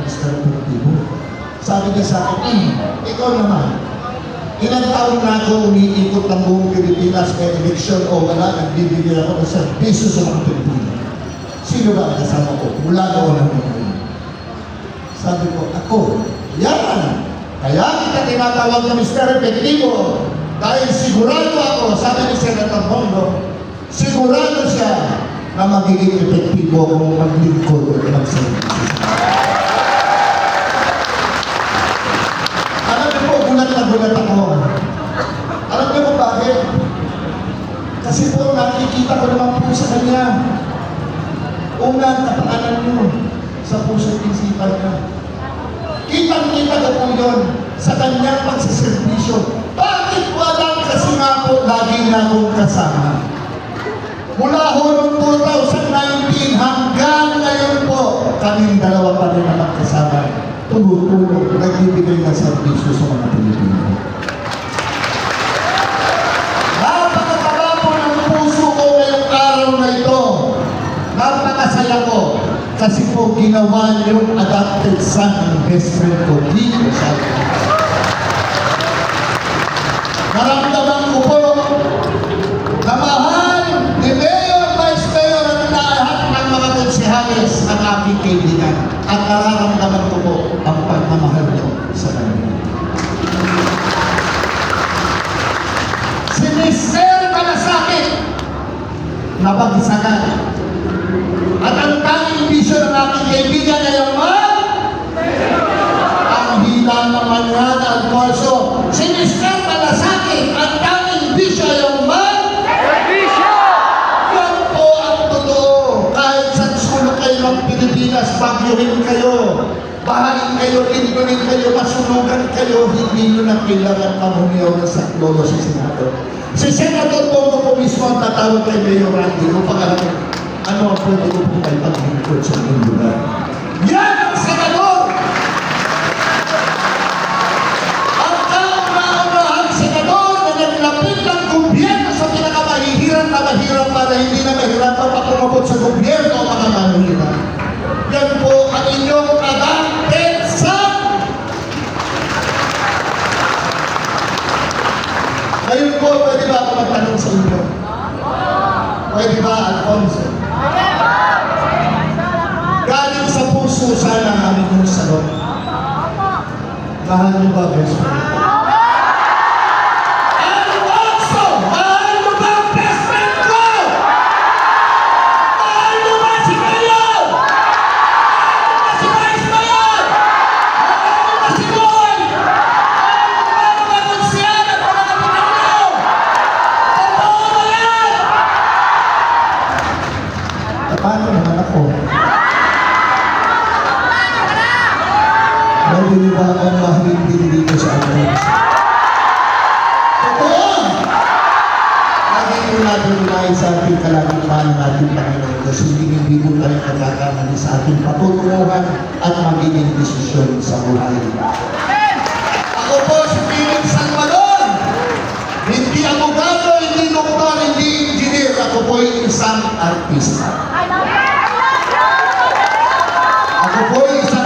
Mr. Pertibo. Sabi niya sa akin, ikaw naman, ilang taon na ako umiikot ng buong Pilipinas, may eleksyon o wala, nagbibigay ako ng serbisyo sa mga Pilipino. Sino ba ang kasama ko? Mula noon ang mga. Sabi ko, ako, yan! Kaya kita tinatawag na Mr. Efectivo dahil sigurado ako, sabi ni Senator Bongo, sigurado siya na magiging epektibo kung maglingkod at magservisyo. Alam niyo po, gulat na gulat ako. Alam niyo po bakit? Kasi po nakikita ko naman po sa kanya. Unang kapaanan niyo sa puso't isipan niya. Kitang-kita ko po yun sa kanyang pagsaservisyo. Bakit walang kasi nga po lagi na akong kasama? Mula ho noong 2019 hanggang ngayon po, kaming dalawa pa rin na magkasama. Tumutulong, nagbibigay ng serbisyo sa mga Pilipino. Napakataba po ng puso ko ngayong araw na ito. Napakasaya ko. Kasi po ginawa yung adopted son ng best friend ko dito sa akin. Naramdaman ko po na mahal ni Mayor, Vice Mayor at lahat ng mga konsehales ang aking kaibigan. At nararamdaman ko po ang pagmamahal niyo sa kanya. Si Mr. Malasakit napagsagan. At ang tanging bisyo ng aking kaibigan ay ang hila naman nga na Alfonso. Si Mr. Malasakit, ang tanging bisyo ay yan po ang totoo. Kahit sa sulok kayo ng Pilipinas, bagyuhin kayo, bahain kayo, lindunin kayo, masunugan kayo, hindi nyo na kailangan pamuniyaw ng saklolo si Senator. Si Senator Bongo po mismo ang tatawag kay Mayor Randy kung pag-alamin. Ano ang pwede ko po kayo paglingkod sa inyong lugar? Yan ang senador! Ang kauna-unahang senador na naglapit ng gobyerno sa pinakamahihirap na mahirap para hindi na mahirapan pa kumabot sa gobyerno ang mga mahirap. Yan po ang inyong adopted son! Ngayon po, pwede ba ako magtanong sa inyo? Pwede ba, Alfonso? Galing sa puso sana ang aming salon. Mahal mo ba, best friend? Alfonso! Mahal mo ba ang best friend ko? Mahal mo ba si Mayor? Mahal mo ba si Vice Mayor? Mahal mo ba si Boy? Mahal mo ba ang mga konsyal at mga kapitanyo? Totoo ba yan? Paano naman ako? Maliliwangan mahalin din dito sa atin. Totoo! Naging natin nilay sa ating kalagitnaan ng ating Panginoon kasi hindi mo tayo nagkakamali sa ating patutunguhan at magiging desisyon sa buhay. Ako po si Philip Salvador. Hindi abogado, hindi doktor, hindi engineer. Ako po isang artista. Ako po isang